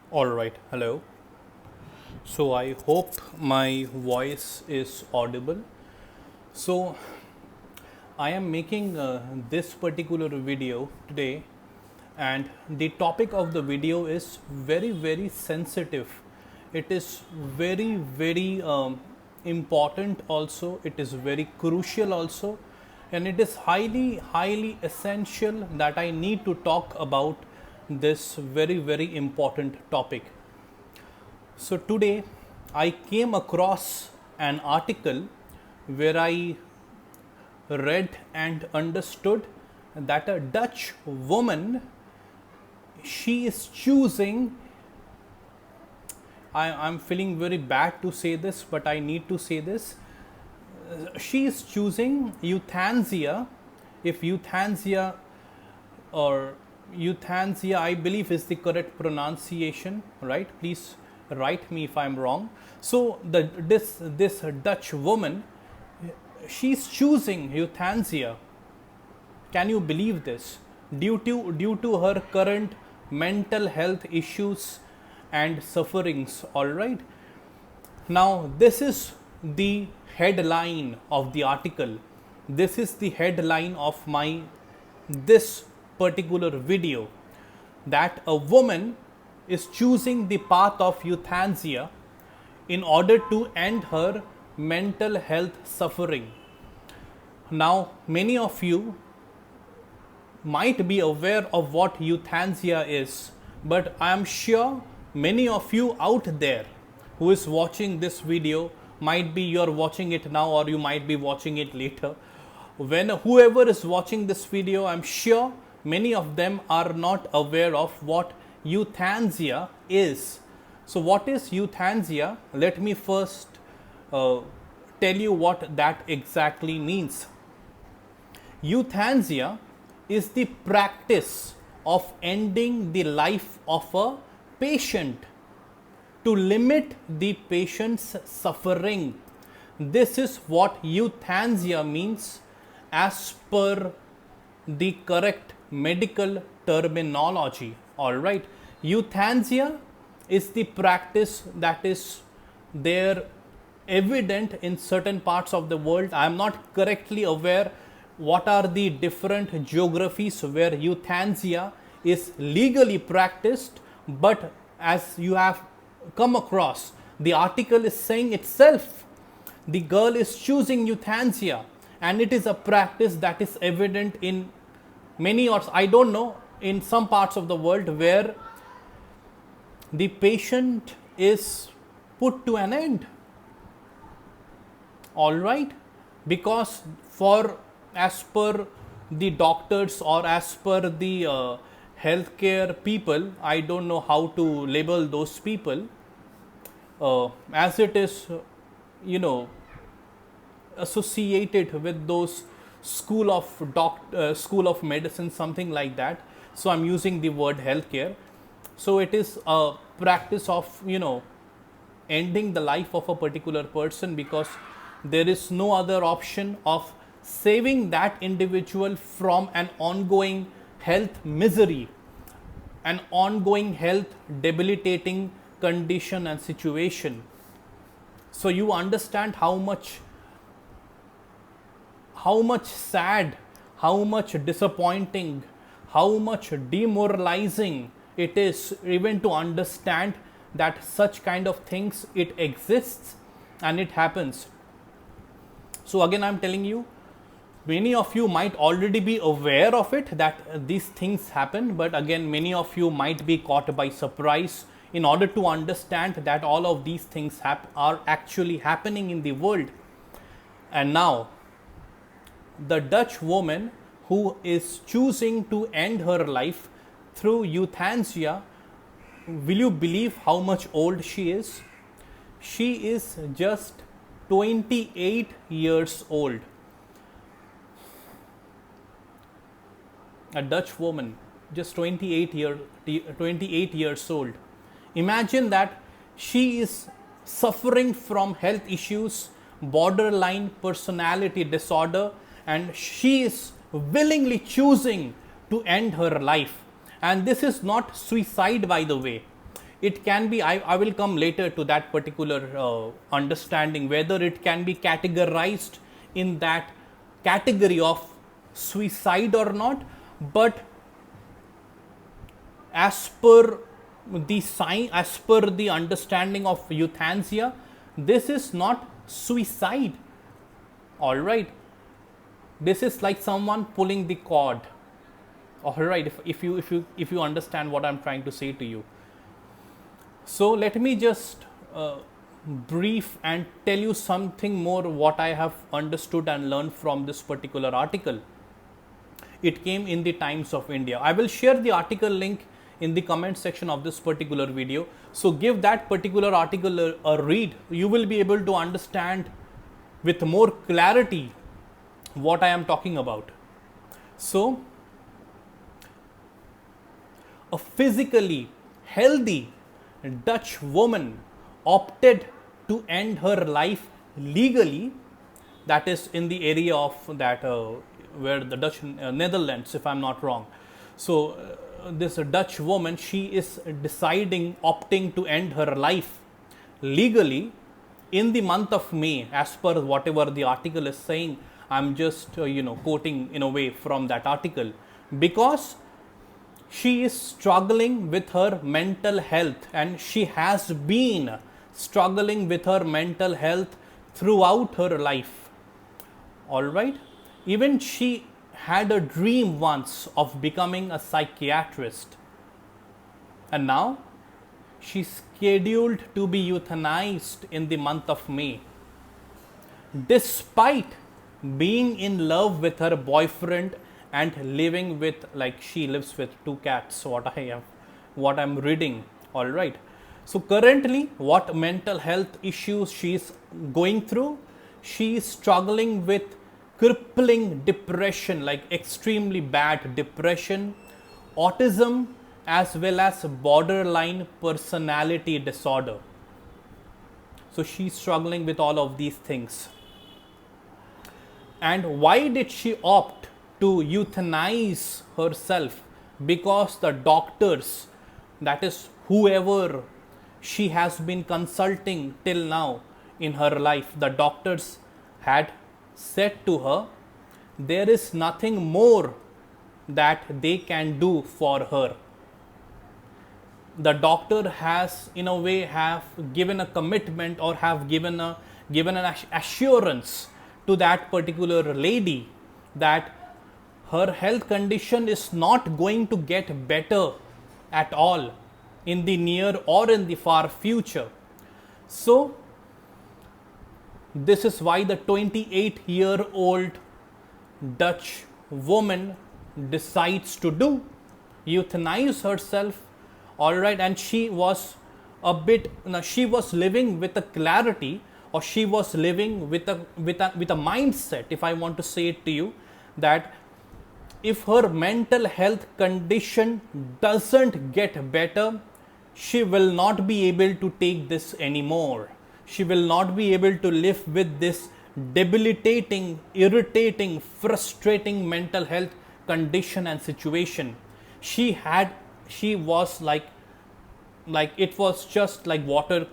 All right, hello. So I hope my voice is audible. So I am making this particular video today, and the topic of the video is very sensitive. It is very important also. It is very crucial also, and it is highly essential that I need to talk about this very important topic. So today I came across an article where I read and understood that a Dutch woman, she is choosing, I'm feeling very bad to say this, but I need to say this. She is choosing euthanasia. If euthanasia or euthanasia, I believe, is the correct pronunciation, right? Please write me if I'm wrong. So this Dutch woman, she's choosing euthanasia. Can you believe this? Due to her current mental health issues and sufferings. All right. Now this is the headline of the article. This is the headline of my this particular video, that a woman is choosing the path of euthanasia in order to end her mental health suffering. Now, many of you might be aware of what euthanasia is, but I am sure many of you out there who is watching this video, might be you're watching it now or you might be watching it later. When whoever is watching this video, I'm sure many of them are not aware of what euthanasia is. So what is euthanasia? Let me first tell you what that exactly means. Euthanasia is the practice of ending the life of a patient to limit the patient's suffering. This is what euthanasia means as per the correct medical terminology. All right. Euthanasia is the practice that is there evident in certain parts of the world. I am not correctly aware what are the different geographies where euthanasia is legally practiced, but as you have come across, the article is saying itself the girl is choosing euthanasia, and it is a practice that is evident in many, or I don't know, in some parts of the world where the patient is put to an end. All right, because for as per the doctors or as per the healthcare people, I don't know how to label those people, as it is associated with those school of medicine, something like that. So I'm using the word healthcare. So it is a practice of ending the life of a particular person, because there is no other option of saving that individual from an ongoing health misery, an ongoing health debilitating condition and situation. So you understand how much sad, how much disappointing, how much demoralizing it is even to understand that such kind of things, it exists and it happens. So again, I'm telling you, many of you might already be aware of it, that these things happen, but again, many of you might be caught by surprise in order to understand that all of these things are actually happening in the world. And now, the Dutch woman who is choosing to end her life through euthanasia, will you believe how much old she is? She is just 28 years old. A Dutch woman, just 28 years old. Imagine that she is suffering from health issues, borderline personality disorder, and she is willingly choosing to end her life. And this is not suicide, by the way. it can be, I will come later to that particular understanding, whether it can be categorized in that category of suicide or not. But as per as per the understanding of euthanasia, this is not suicide. All right, this is like someone pulling the cord. All right, if you understand what I'm trying to say to you. So let me just brief and tell you something more what I have understood and learned from this particular article. It came in the Times of India. I will share the article link in the comment section of this particular video. So give that particular article a read. You will be able to understand with more clarity what I am talking about. So, a physically healthy Dutch woman opted to end her life legally, that is in the area of that where the Dutch Netherlands, if I'm not wrong. So this Dutch woman, she is opting to end her life legally in the month of May, as per whatever the article is saying. I'm just quoting in a way from that article, because she is struggling with her mental health, and she has been struggling with her mental health throughout her life. All right, even she had a dream once of becoming a psychiatrist, and now she's scheduled to be euthanized in the month of May, despite being in love with her boyfriend and living with, like, she lives with 2 cats, what I'm reading. All right, so currently what mental health issues she is going through, she is struggling with crippling depression, like extremely bad depression, autism, as well as borderline personality disorder. So she's struggling with all of these things. And why did she opt to euthanize herself? Because the doctors, that is whoever she has been consulting till now in her life, the doctors had said to her, there is nothing more that they can do for her. The doctor has, in a way, have given a commitment, or have given an assurance to that particular lady that her health condition is not going to get better at all in the near or in the far future. So this is why the 28-year-old Dutch woman decides to euthanize herself. All right, and she was she was living with a clarity, or she was living with a mindset, if I want to say it to you, that if her mental health condition doesn't get better, she will not be able to take this anymore. She will not be able to live with this debilitating, irritating, frustrating mental health condition and situation. She was like it was just like water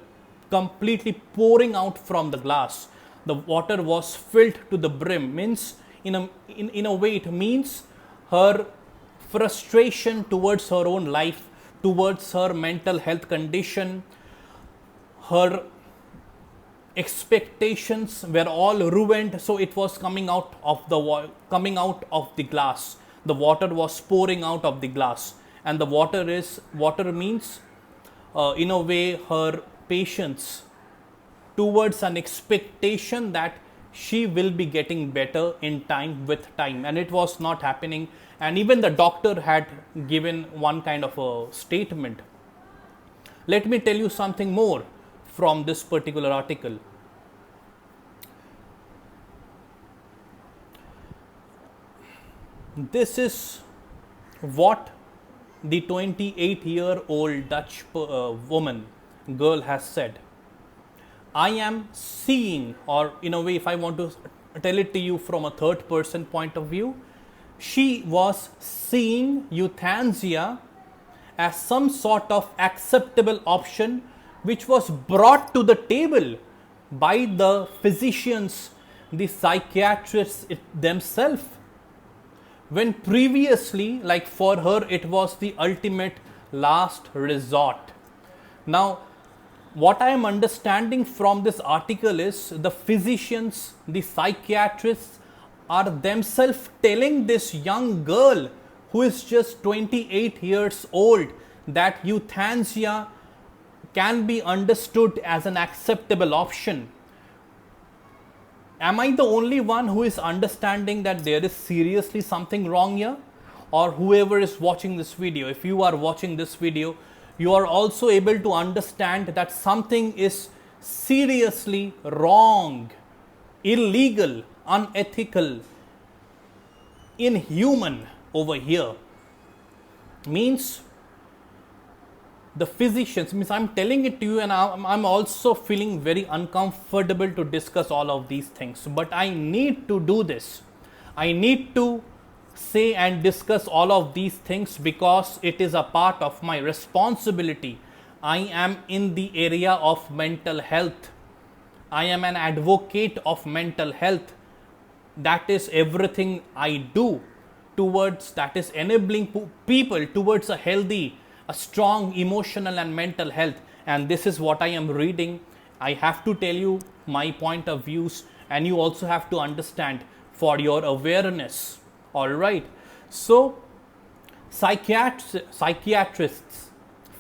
completely pouring out from the glass. The water was filled to the brim. Means in a way, it means her frustration towards her own life, towards her mental health condition, her expectations were all ruined. So it was coming out of the glass. The water was pouring out of the glass, and the water means in a way her patience towards an expectation that she will be getting better in time, and it was not happening. And even the doctor had given one kind of a statement. Let me tell you something more from this particular article. This is what the 28-year-old Dutch girl has said. I am seeing, or in a way, if I want to tell it to you from a third person point of view, she was seeing euthanasia as some sort of acceptable option which was brought to the table by the physicians, the psychiatrists themselves, when previously, like for her, it was the ultimate last resort. Now, what I am understanding from this article is the physicians, the psychiatrists are themselves telling this young girl who is just 28 years old that euthanasia can be understood as an acceptable option. Am I the only one who is understanding that there is seriously something wrong here? Or whoever is watching this video, if you are watching this video, you are also able to understand that something is seriously wrong, illegal, unethical, inhuman over here. Means the physicians, means I'm telling it to you and I'm also feeling very uncomfortable to discuss all of these things, but I need to do this. I need to say and discuss all of these things because it is a part of my responsibility. I am in the area of mental health. I am an advocate of mental health. That is everything I do towards, that is enabling people towards a healthy, a strong emotional and mental health. And this is what I am reading. I have to tell you my point of views, and you also have to understand for your awareness. All right. So, psychiatrists,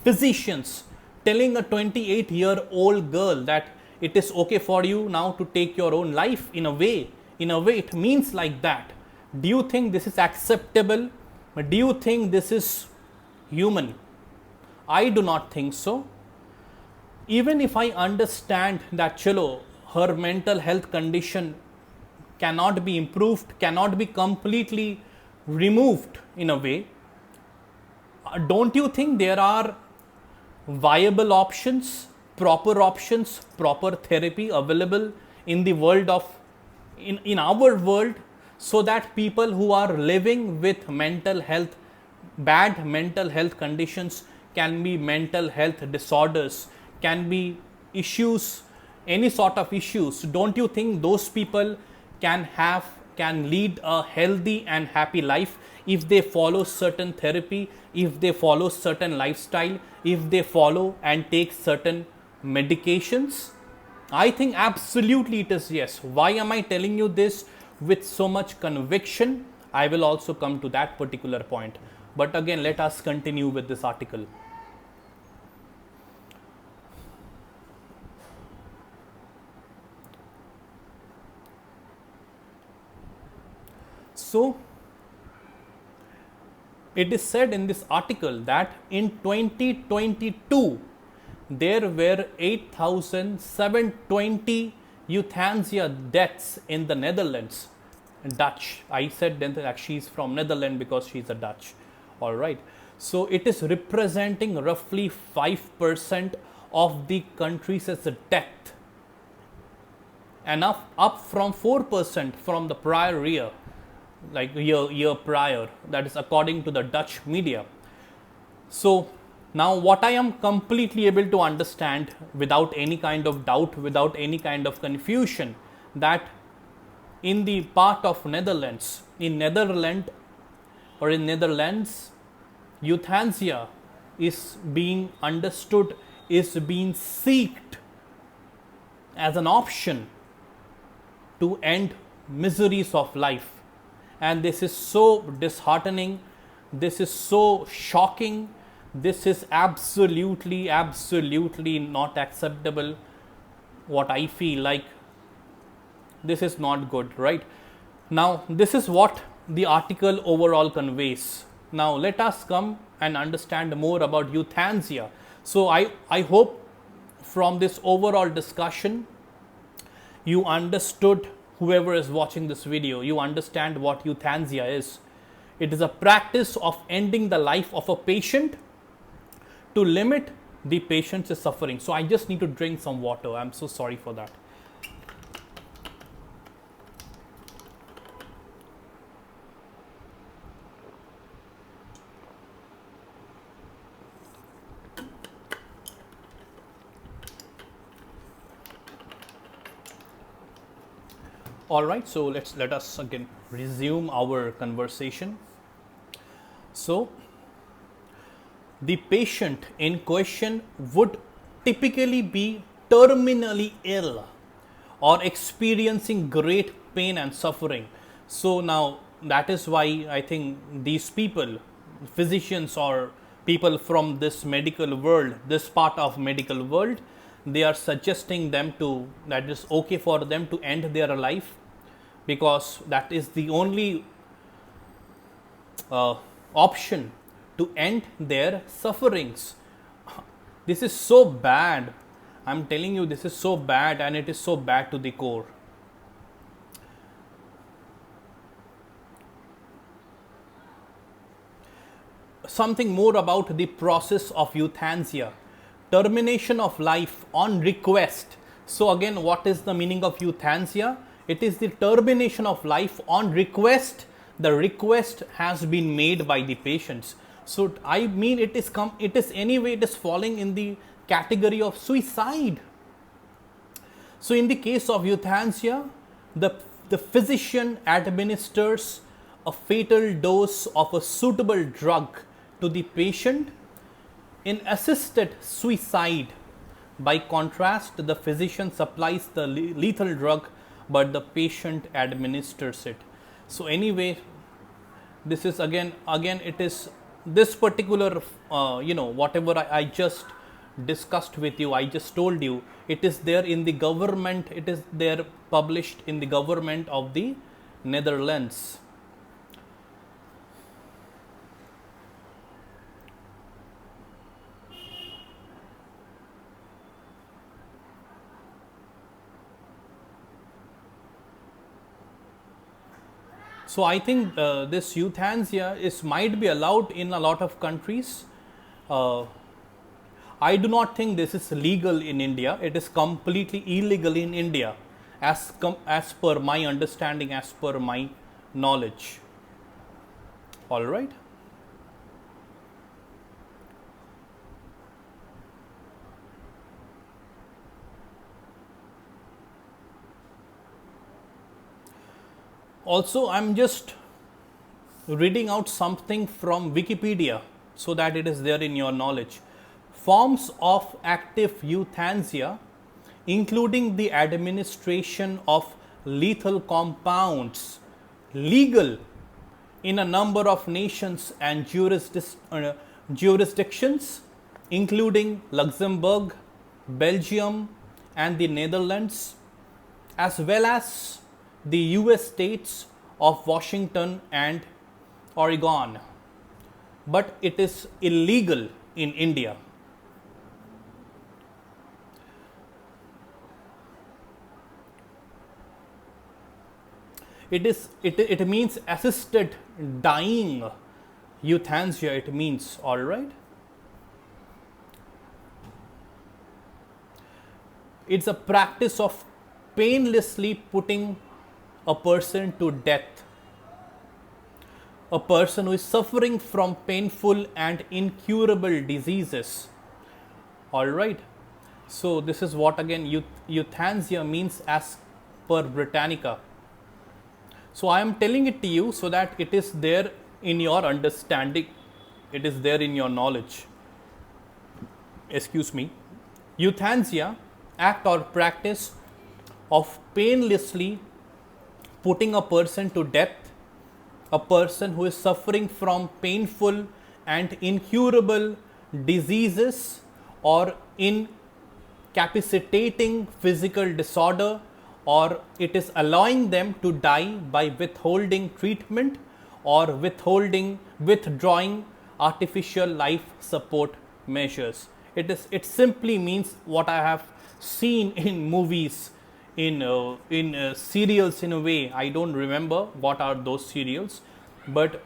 physicians telling a 28-year-old girl that it is okay for you now to take your own life, in a way it means like that. Do you think this is acceptable? Do you think this is human? I do not think so. Even if I understand that chalo, her mental health condition cannot be improved, cannot be completely removed in a way, don't you think there are viable options, proper therapy available in the world of, in our world, so that people who are living with mental health, bad mental health conditions, can be mental health disorders, can be issues, any sort of issues, don't you think those people can lead a healthy and happy life if they follow certain therapy, if they follow certain lifestyle, if they follow and take certain medications? I think absolutely it is yes. Why am I telling you this with so much conviction? I will also come to that particular point. But again, let us continue with this article. So, it is said in this article that in 2022, there were 8,720 euthanasia deaths in the Netherlands. Dutch. I said that she is from Netherlands because she is a Dutch. All right. So, it is representing roughly 5% of the country's death, and up from 4% from the prior year, like year prior, that is according to the Dutch media. So now what I am completely able to understand without any kind of doubt, without any kind of confusion, that in the part of Netherlands, euthanasia is being understood, is being sought as an option to end miseries of life. And this is so disheartening, this is so shocking, this is absolutely not acceptable. What I feel like, this is not good, right? Now, this is what the article overall conveys. Now, let us come and understand more about euthanasia. So, I hope from this overall discussion, you understood, whoever is watching this video, you understand what euthanasia is. It is a practice of ending the life of a patient to limit the patient's suffering. So I just need to drink some water. I'm so sorry for that. All right, so let us again resume our conversation. So the patient in question would typically be terminally ill or experiencing great pain and suffering. So now that is why I think these people, physicians or people from this medical world, this part of medical world, they are suggesting them to, that is okay for them to end their life, because that is the only option to end their sufferings. This is so bad. I'm telling you, this is so bad, and it is so bad to the core. Something more about the process of euthanasia. Termination of life on request. So again, what is the meaning of euthanasia? It is the termination of life on request. The request has been made by the patients. So I mean, it is anyway, it is falling in the category of suicide. So in the case of euthanasia, the physician administers a fatal dose of a suitable drug to the patient. In assisted suicide, by contrast, the physician supplies the lethal drug, but the patient administers it. So anyway, this is again it is this particular whatever I just discussed with you, I just told you, it is there in the government, it is there published in the government of the Netherlands. So I think this euthanasia might be allowed in a lot of countries. I do not think this is legal in India. It is completely illegal in India, as per my understanding, as per my knowledge. All right. Also, I'm just reading out something from Wikipedia so that it is there in your knowledge. Forms of active euthanasia, including the administration of lethal compounds, legal in a number of nations and jurisdictions, including Luxembourg, Belgium, and the Netherlands, as well as the US states of Washington and Oregon, but it is illegal in India. It means assisted dying euthanasia, it means, all right. It's a practice of painlessly putting a person to death, a person who is suffering from painful and incurable diseases. All right. So this is what again euthanasia means as per Britannica. So I am telling it to you so that it is there in your understanding, it is there in your knowledge. Excuse me. Euthanasia, act or practice of painlessly putting a person to death, a person who is suffering from painful and incurable diseases or incapacitating physical disorder, or it is allowing them to die by withholding treatment or withdrawing artificial life support measures. It simply means what I have seen in movies, in serials in a way. I don't remember what are those serials, but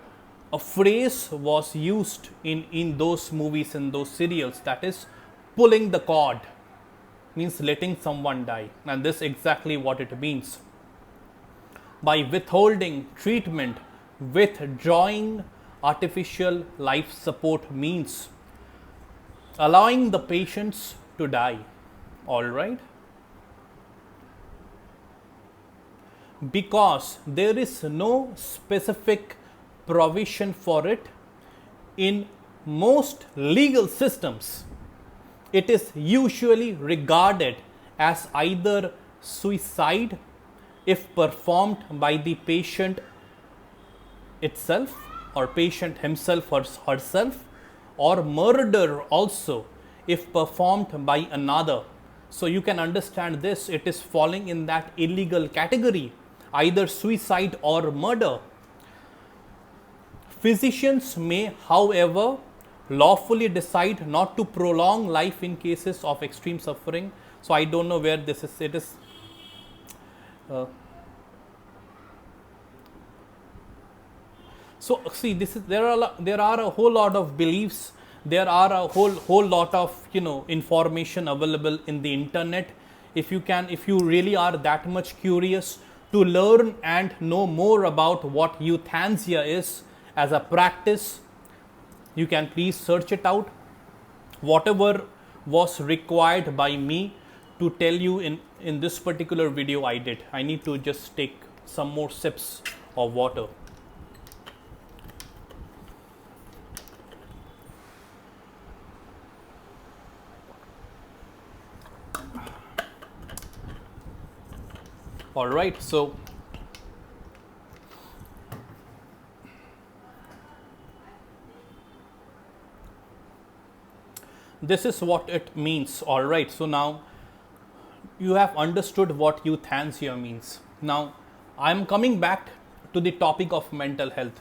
a phrase was used in those movies, in those serials, that is pulling the cord, means letting someone die, and this is exactly what it means. By withholding treatment, withdrawing artificial life support means allowing the patients to die. All right. because there is no specific provision for it in most legal systems. It is usually regarded as either suicide if performed by the patient itself or patient himself or herself, or murder also if performed by another. So you can understand this, it is falling in that illegal category, either suicide or murder. Physicians may, however, lawfully decide not to prolong life in cases of extreme suffering. So I don't know where this is. It is so see, this is there are a whole lot of beliefs. There are a whole lot of information available in the internet. If you really are that much curious to learn and know more about what euthanasia is as a practice, you can please search it out. Whatever was required by me to tell you in this particular video, I did. I need to just take some more sips of water. All right, so this is what it means. All right, so now you have understood what euthanasia means. Now I am coming back to the topic of mental health.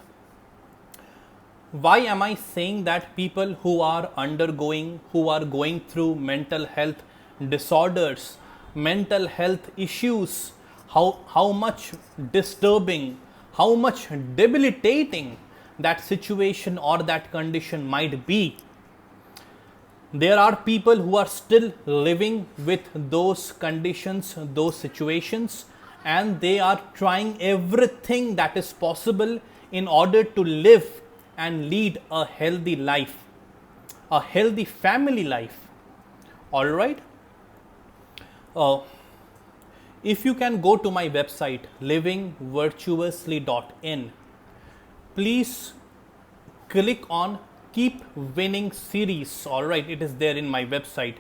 Why am I saying that people who are going through mental health disorders, mental health issues, how much disturbing, how much debilitating that situation or that condition might be? There are people who are still living with those conditions, those situations, and they are trying everything that is possible in order to live and lead a healthy life, a healthy family life. All right. If you can go to my website livingvirtuously.in, please click on Keep Winning series. All right, it is there in my website.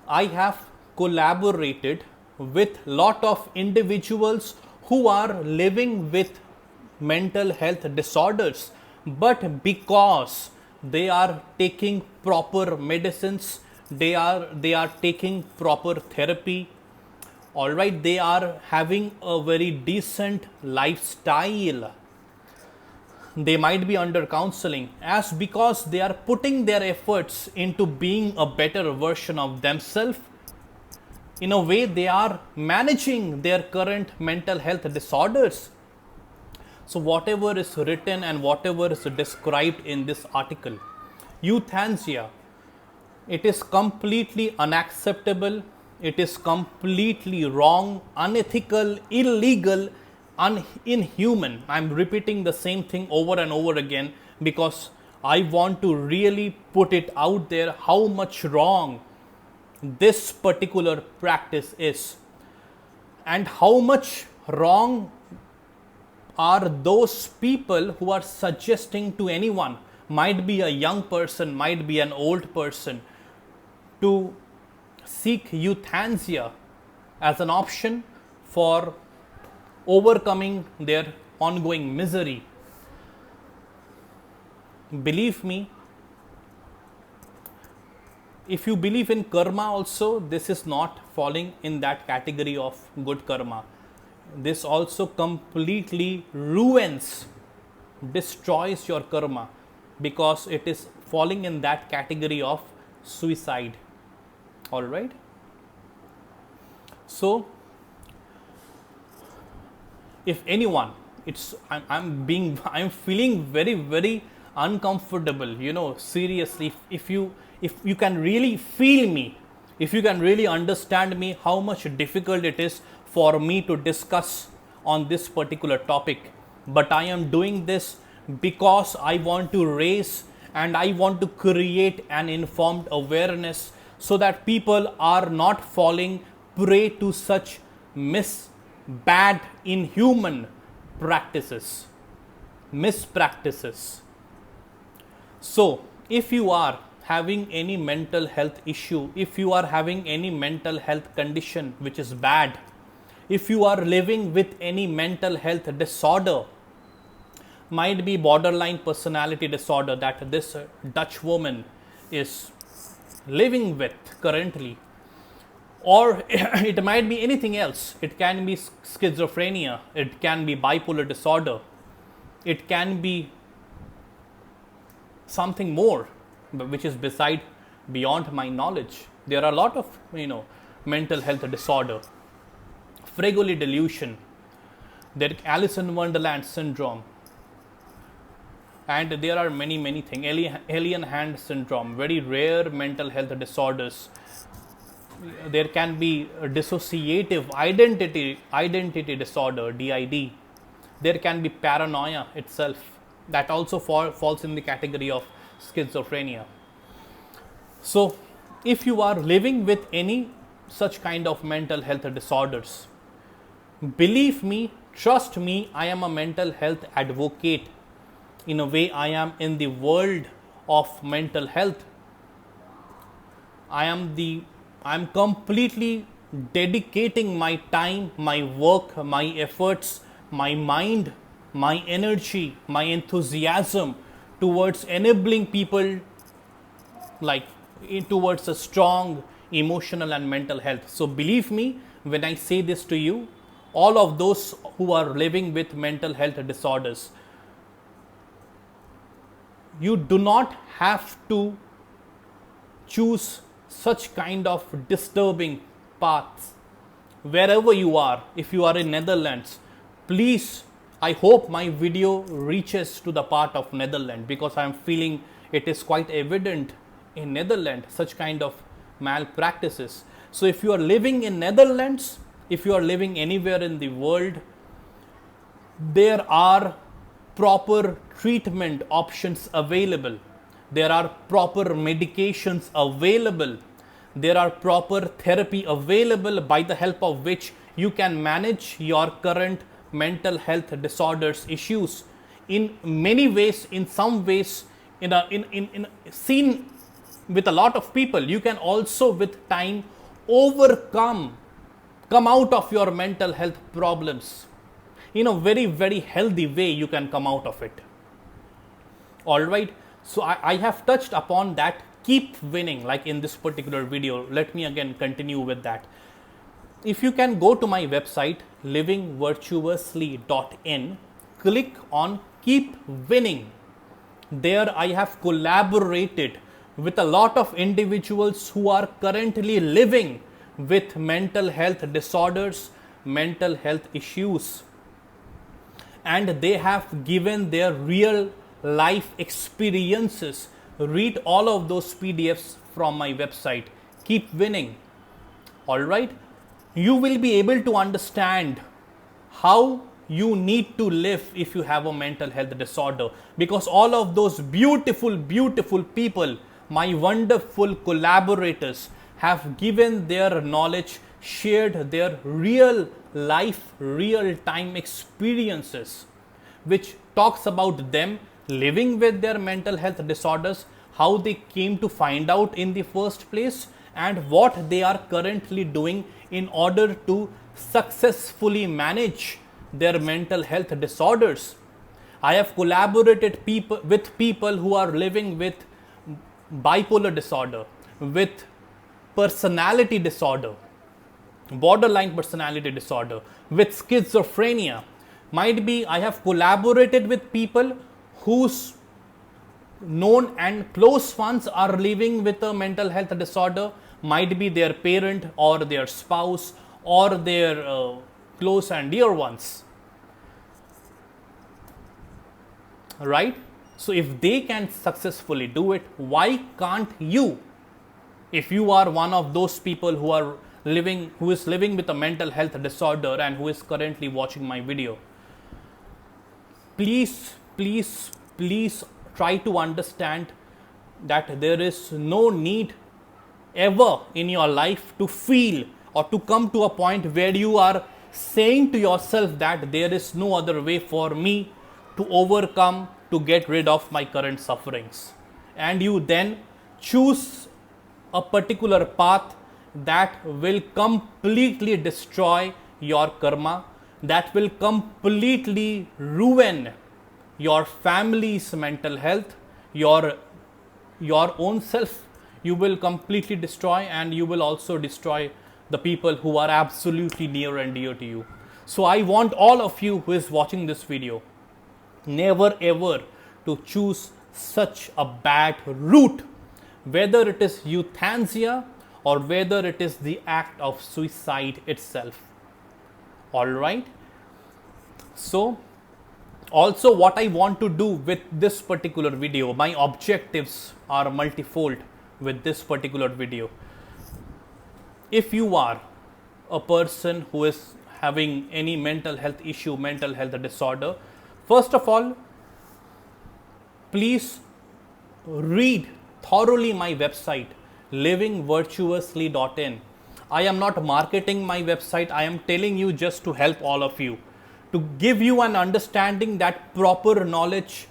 I have collaborated with lot of individuals who are living with mental health disorders, but because they are taking proper medicines, they are taking proper therapy, all right, they are having a very decent lifestyle, they might be under counseling, as because they are putting their efforts into being a better version of themselves. In a way, they are managing their current mental health disorders. So whatever is written and whatever is described in this article, euthanasia, it is completely unacceptable, it is completely wrong, unethical, illegal, inhuman. I am repeating the same thing over and over again because I want to really put it out there how much wrong this particular practice is, and how much wrong are those people who are suggesting to anyone, might be a young person, might be an old person, to seek euthanasia as an option for overcoming their ongoing misery. Believe me, if you believe in karma also, this is not falling in that category of good karma. This also completely ruins, destroys your karma, because it is falling in that category of suicide. All right. So if anyone, I'm feeling very uncomfortable, seriously. If you can really feel me, if you can really understand me, how much difficult it is for me to discuss on this particular topic, but I am doing this because I want to raise and I want to create an informed awareness so that people are not falling prey to such bad, inhuman practices, mispractices. So, if you are having any mental health issue, if you are having any mental health condition which is bad, if you are living with any mental health disorder, might be borderline personality disorder that this Dutch woman is living with currently, or it might be anything else. It can be schizophrenia, it can be bipolar disorder, it can be something more which is beyond my knowledge. There are a lot of mental health disorder, Fregoli delusion, there Alice in Wonderland syndrome, and there are many things. Alien hand syndrome, very rare mental health disorders. There can be dissociative identity disorder, DID. There can be paranoia itself, that also falls in the category of schizophrenia. So if you are living with any such kind of mental health disorders, believe me, trust me, I am a mental health advocate. In a way, I am in the world of mental health. I am completely dedicating my time, my work, my efforts, my mind, my energy, my enthusiasm towards enabling people towards a strong emotional and mental health. So believe me when I say this to you, all of those who are living with mental health disorders, you do not have to choose such kind of disturbing paths. Wherever you are, if you are in Netherlands, please, I hope my video reaches to the part of Netherlands, because I am feeling it is quite evident in Netherlands such kind of malpractices. So if you are living in Netherlands, if you are living anywhere in the world, there are proper treatment options available. There are proper medications available. There are proper therapy available by the help of which you can manage your current mental health disorders issues. In many ways, in some ways, seen with a lot of people, you can also with time come out of your mental health problems. In a very healthy way, you can come out of it. Alright, so I have touched upon that. Keep winning, like in this particular video. Let me again continue with that. If you can go to my website livingvirtuously.in, click on Keep Winning. There I have collaborated with a lot of individuals who are currently living with mental health disorders, mental health issues, and they have given their real life experiences. Read all of those PDFs from my website. Keep winning. Alright, you will be able to understand how you need to live if you have a mental health disorder, because all of those beautiful people, my wonderful collaborators, have given their knowledge, shared their real life, real time experiences, which talks about them living with their mental health disorders, how they came to find out in the first place, and what they are currently doing in order to successfully manage their mental health disorders. I have collaborated with people who are living with bipolar disorder, with personality disorder, borderline personality disorder, with schizophrenia. Might be I have collaborated with people whose known and close ones are living with a mental health disorder. Might be their parent or their spouse or their close and dear ones. Right? So if they can successfully do it, why can't you? If you are one of those people who is living with a mental health disorder and who is currently watching my video, please try to understand that there is no need ever in your life to feel or to come to a point where you are saying to yourself that there is no other way for me to overcome, to get rid of my current sufferings. And you then choose a particular path that will completely destroy your karma, that will completely ruin your family's mental health, your own self. You will completely destroy, and you will also destroy the people who are absolutely near and dear to you. So I want all of you who is watching this video, never ever to choose such a bad route, whether it is euthanasia or whether it is the act of suicide itself. All right. So also what I want to do with this particular video, my objectives are multifold with this particular video. If you are a person who is having any mental health issue, mental health disorder, first of all, please read thoroughly my website, livingvirtuously.in. I am not marketing my website. I am telling you just to help all of you, to give you an understanding that proper knowledge,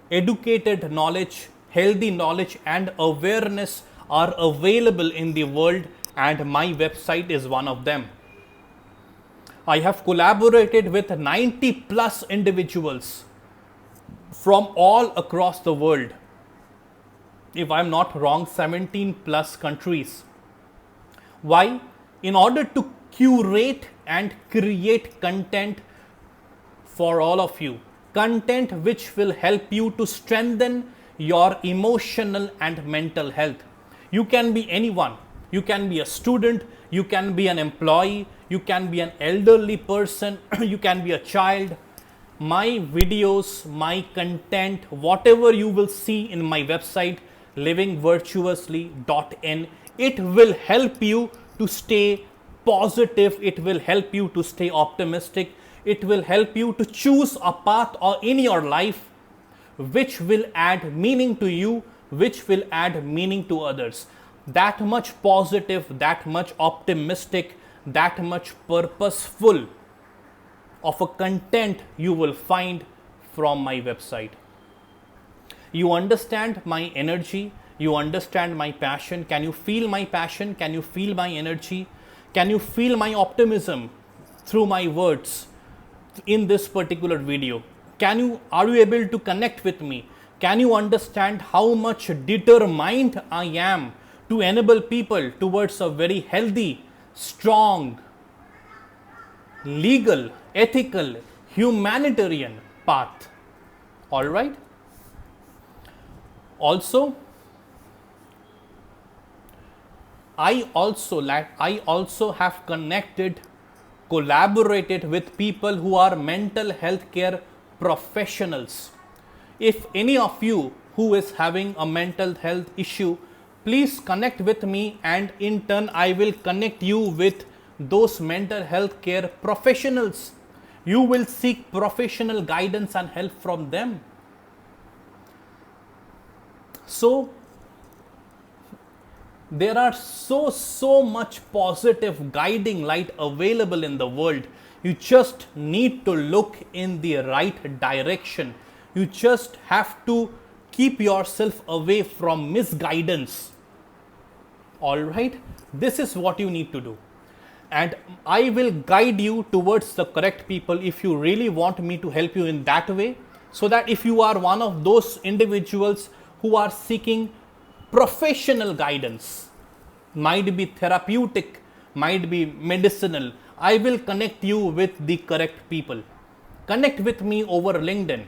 educated knowledge, healthy knowledge and awareness are available in the world, and my website is one of them. I have collaborated with 90 plus individuals from all across the world. If I'm not wrong, 17 plus countries. Why? In order to curate and create content for all of you, content which will help you to strengthen your emotional and mental health. You can be anyone. You can be a student, you can be an employee, you can be an elderly person, you can be a child. My videos, my content, whatever you will see in my website, livingvirtuously.in, it will help you to stay positive, it will help you to stay optimistic, it will help you to choose a path or in your life which will add meaning to you, which will add meaning to others. That much positive, that much optimistic, that much purposeful of a content you will find from my website. You understand my energy, you understand my passion. Can you feel my passion? Can you feel my energy? Can you feel my optimism through my words in this particular video? Are you able to connect with me? Can you understand how much determined I am to enable people towards a very healthy, strong, legal, ethical, humanitarian path? All right. Also, I also have collaborated with people who are mental health care professionals. If any of you who is having a mental health issue, please connect with me, and in turn I will connect you with those mental health care professionals. You will seek professional guidance and help from them. So there are so much positive guiding light available in the world. You just need to look in the right direction. You just have to keep yourself away from misguidance. All right, this is what you need to do, and I will guide you towards the correct people if you really want me to help you in that way, so that if you are one of those individuals who are seeking professional guidance, might be therapeutic, might be medicinal, I will connect you with the correct people. Connect with me over LinkedIn.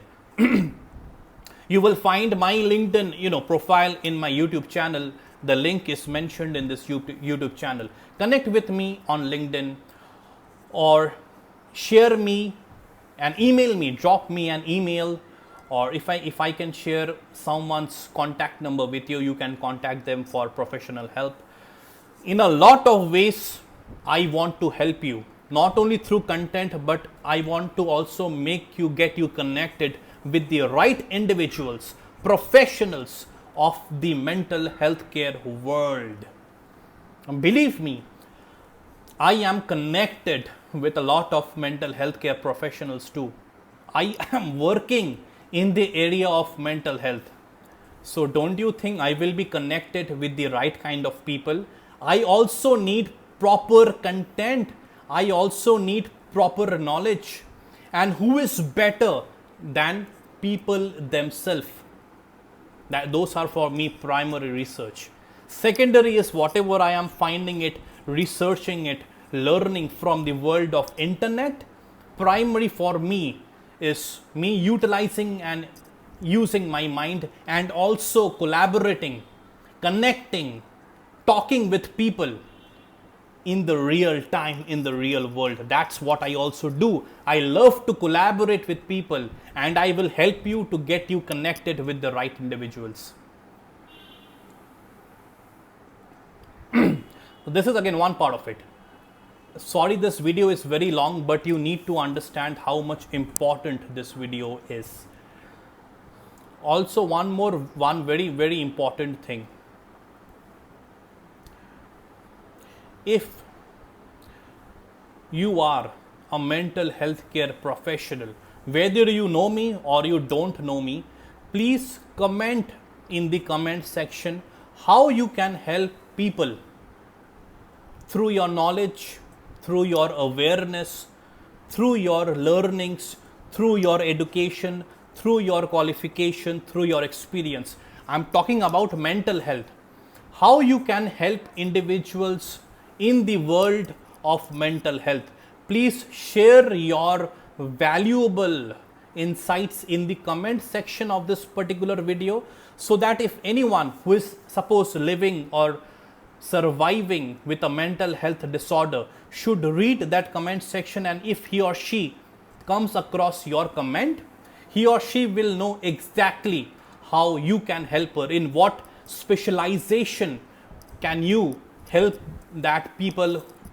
You will find my LinkedIn profile in my YouTube channel. The link is mentioned in this YouTube channel. Connect with me on LinkedIn, or share me and email me, drop me an email, or if I can share someone's contact number with you, you can contact them for professional help. In a lot of ways, I want to help you, not only through content, but I want to also get you connected with the right individuals, professionals of the mental health care world. And believe me, I am connected with a lot of mental health care professionals too. I am working in the area of mental health. So don't you think I will be connected with the right kind of people? I also need proper content. I also need proper knowledge. And who is better than people themselves? Those are for me primary research. Secondary is whatever I am finding it, researching it, learning from the world of internet. Primary for me is me utilizing and using my mind and also collaborating, connecting, talking with people in the real time, in the real world. That's what I also do. I love to collaborate with people, and I will help you to get you connected with the right individuals. This is again one part of it. Sorry, this video is very long, but you need to understand how much important this video is. Also, one very important thing. If you are a mental health care professional, whether you know me or you don't know me, please comment in the comment section how you can help people through your knowledge, through your awareness, through your learnings, through your education, through your qualification, through your experience. I'm talking about mental health. How you can help individuals in the world of mental health. Please share your valuable insights in the comment section of this particular video, so that if anyone who is suppose living or surviving with a mental health disorder should read that comment section, and if he or she comes across your comment, he or she will know exactly how you can help her, in what specialization can you help that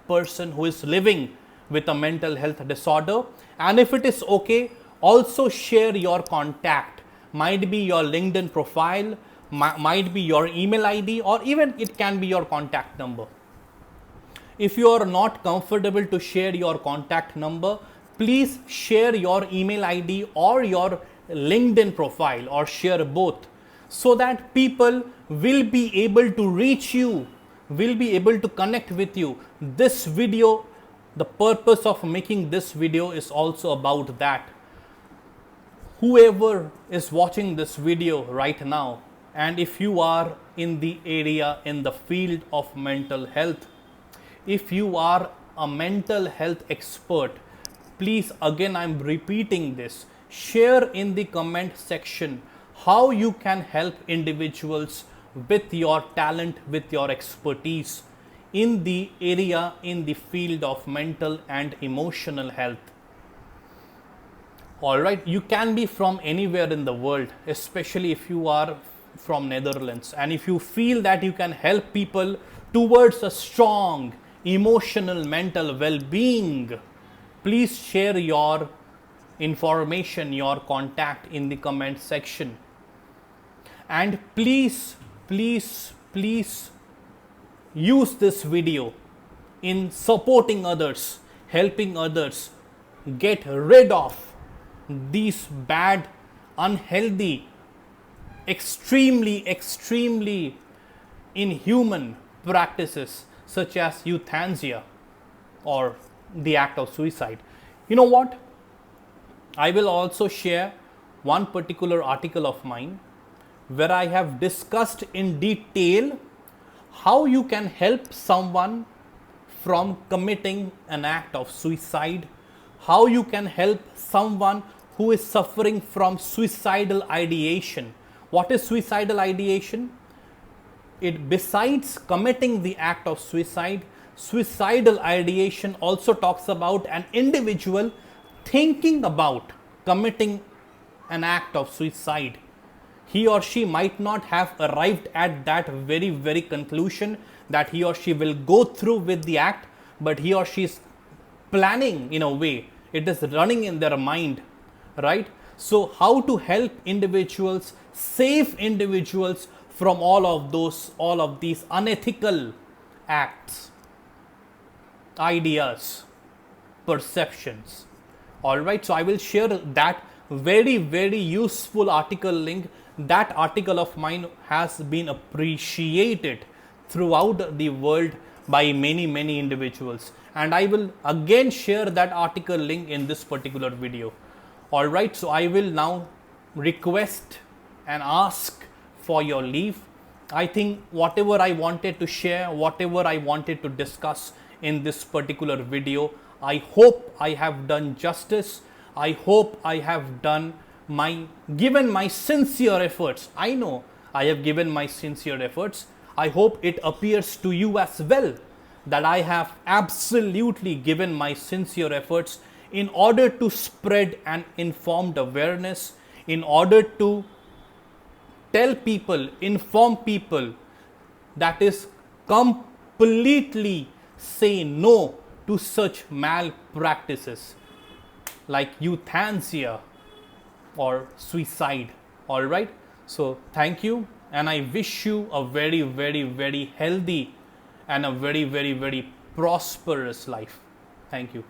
person who is living with a mental health disorder. And if it is okay, also share your contact. Might be your LinkedIn profile, might be your email ID, or even it can be your contact number. If you are not comfortable to share your contact number, please share your email ID or your LinkedIn profile, or share both, so that people will be able to reach you, will be able to connect with you. This video, the purpose of making this video is also about that. Whoever is watching this video right now, and if you are in the area, in the field of mental health, if you are a mental health expert, please, again I'm repeating this, share in the comment section how you can help individuals with your talent, with your expertise in the area, in the field of mental and emotional health. Alright, you can be from anywhere in the world, especially if you are from Netherlands, and if you feel that you can help people towards a strong emotional mental well-being, please share your information, your contact in the comment section. And please use this video in supporting others, helping others get rid of these bad, unhealthy, extremely inhuman practices such as euthanasia or the act of suicide. You know what? I will also share one particular article of mine where I have discussed in detail how you can help someone from committing an act of suicide, how you can help someone who is suffering from suicidal ideation. What is suicidal ideation? It, besides committing the act of suicide, suicidal ideation also talks about an individual thinking about committing an act of suicide. He or she might not have arrived at that very conclusion that he or she will go through with the act, but he or she is planning in a way. It is running in their mind, right? So how to help individuals, save individuals from all of these unethical acts, ideas. perceptions. Alright, so I will share that very useful article link. That article of mine has been appreciated throughout the world by many individuals, and I will again share that article link in this particular video. Alright, so I will now request and ask for your leave. I think whatever I wanted to share, whatever I wanted to discuss in this particular video, I hope I have done justice. I hope I have given my sincere efforts. I know I have given my sincere efforts. I hope it appears to you as well that I have absolutely given my sincere efforts in order to spread an informed awareness, in order to tell people, inform people, that is completely say no to such malpractices like euthanasia or suicide. Alright, so thank you, and I wish you a very healthy and a very prosperous life. Thank you.